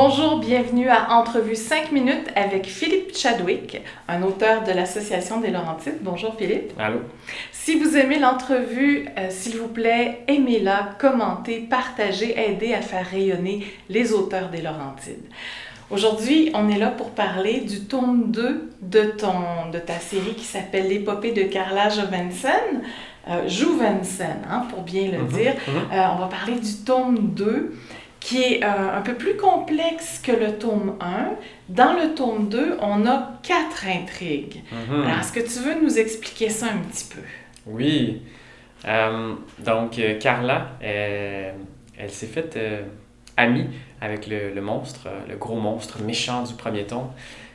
Bonjour, bienvenue à Entrevue 5 minutes avec Philippe Chadwick, un auteur de l'Association des Laurentides. Bonjour Philippe. Allô? Si vous aimez l'entrevue, s'il vous plaît, aimez-la, commentez, partagez, aidez à faire rayonner les auteurs des Laurentides. Aujourd'hui, on est là pour parler du tome 2 de ta série qui s'appelle L'épopée de Carla Jovensen. Jouvensen, pour bien le dire. On va parler du tome 2 qui est un peu plus complexe que le tome 1. Dans le tome 2, on a 4 intrigues. Alors, est-ce que tu veux nous expliquer ça un petit peu? Oui. Donc, Carla, elle s'est faite amie avec le monstre, le gros monstre méchant du premier tome.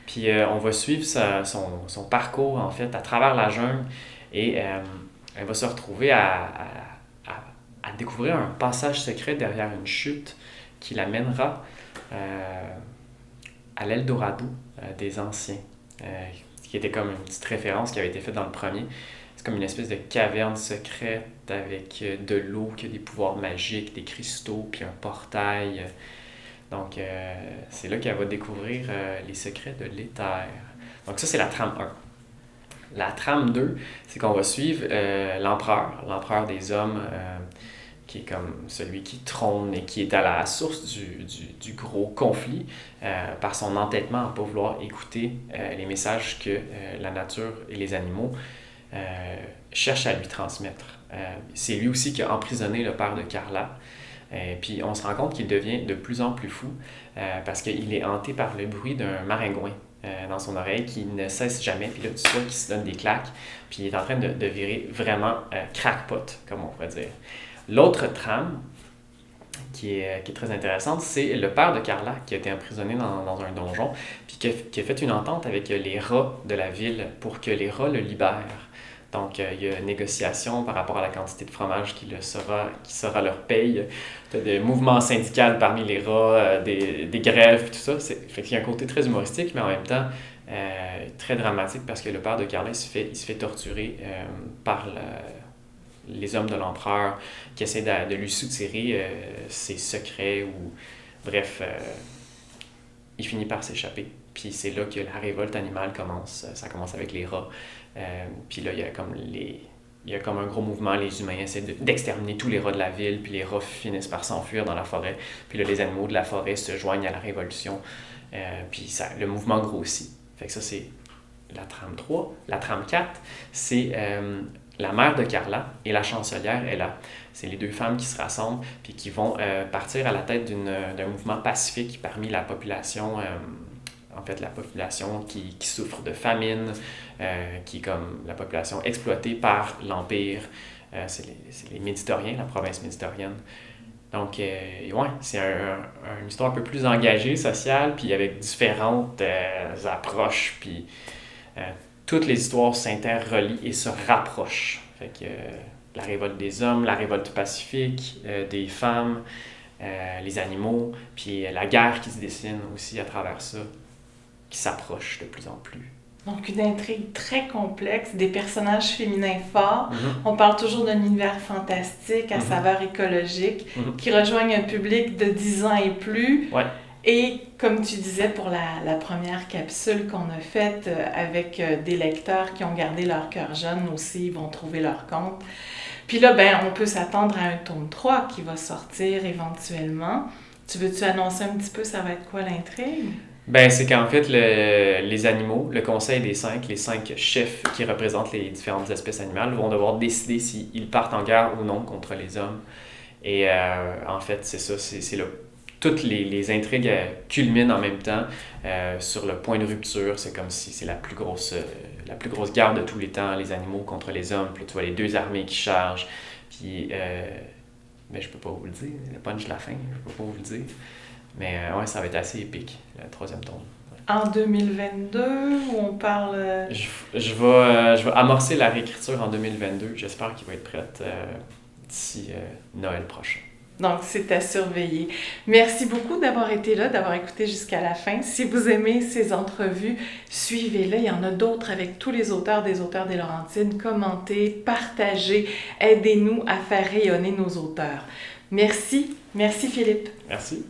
Puis, on va suivre son parcours, en fait, à travers la jungle. Et elle va se retrouver à découvrir un passage secret derrière une chute qui l'amènera à l'Eldorado des Anciens, qui était comme une petite référence qui avait été faite dans le premier. C'est comme une espèce de caverne secrète avec de l'eau qui a des pouvoirs magiques, des cristaux, puis un portail. Donc, c'est là qu'elle va découvrir les secrets de l'éther. Donc ça, c'est la trame 1. La trame 2, c'est qu'on va suivre l'empereur des hommes, qui est comme celui qui trône et qui est à la source du gros conflit par son entêtement à ne pas vouloir écouter les messages que la nature et les animaux cherchent à lui transmettre. C'est lui aussi qui a emprisonné le père de Carla. Puis on se rend compte qu'il devient de plus en plus fou parce qu'il est hanté par le bruit d'un maringouin dans son oreille qui ne cesse jamais. Puis là, tu vois qu'il se donne des claques. Puis il est en train de virer vraiment crackpot, comme on pourrait dire. L'autre trame qui est très intéressante, c'est le père de Carla qui a été emprisonné dans un donjon, puis qui a fait une entente avec les rats de la ville pour que les rats le libèrent. Donc, il y a une négociation par rapport à la quantité de fromage qui sera leur paye. Tu as des mouvements syndicaux parmi les rats, des grèves, tout ça. Fait qu'il y a un côté très humoristique, mais en même temps très dramatique parce que le père de Carla, il se fait torturer par les hommes de l'empereur qui essaient de lui soutirer ses secrets ou bref, il finit par s'échapper. Puis c'est là que la révolte animale commence. Ça commence avec les rats. Puis là, il y a comme un gros mouvement. Les humains essaient d'exterminer tous les rats de la ville, puis les rats finissent par s'enfuir dans la forêt. Puis là, les animaux de la forêt se joignent à la révolution. Puis le mouvement grossit. Fait que ça, c'est la trame 3. La trame 4, c'est la mère de Carla et la chancelière Ella. C'est les deux femmes qui se rassemblent puis qui vont partir à la tête d'un mouvement pacifique parmi la population, en fait la population qui souffre de famine, qui est comme la population exploitée par l'Empire. C'est les Méditoriens, la province méditorienne. Donc, ouais, c'est une histoire un peu plus engagée, sociale, puis avec différentes approches, puis toutes les histoires s'interrelient et se rapprochent. Fait que la révolte des hommes, la révolte pacifique, des femmes, les animaux, puis la guerre qui se dessine aussi à travers ça, qui s'approche de plus en plus. Donc, une intrigue très complexe, des personnages féminins forts. On parle toujours d'un univers fantastique à saveur écologique qui rejoignent un public de 10 ans et plus. Ouais. Et comme tu disais pour la première capsule qu'on a faite avec des lecteurs qui ont gardé leur cœur jeune aussi, ils vont trouver leur compte. Puis là, on peut s'attendre à un tome 3 qui va sortir éventuellement. Tu veux-tu annoncer un petit peu ça va être quoi l'intrigue? C'est qu'en fait, les animaux, le conseil des 5, les 5 chefs qui représentent les différentes espèces animales vont devoir décider s'ils partent en guerre ou non contre les hommes. Et en fait, c'est ça, c'est là. Toutes les intrigues culminent en même temps sur le point de rupture. C'est comme si c'est la plus grosse guerre de tous les temps, les animaux contre les hommes. Puis tu vois les deux armées qui chargent. Puis, je peux pas vous le dire, le punch de la fin, je peux pas vous le dire. Mais ouais, ça va être assez épique, le troisième tome. Ouais. En 2022, où on parle... Je vais amorcer la réécriture en 2022. J'espère qu'il va être prête d'ici Noël prochain. Donc, c'est à surveiller. Merci beaucoup d'avoir été là, d'avoir écouté jusqu'à la fin. Si vous aimez ces entrevues, suivez-les. Il y en a d'autres avec tous les auteurs des Laurentides. Commentez, partagez, aidez-nous à faire rayonner nos auteurs. Merci. Merci Philippe. Merci.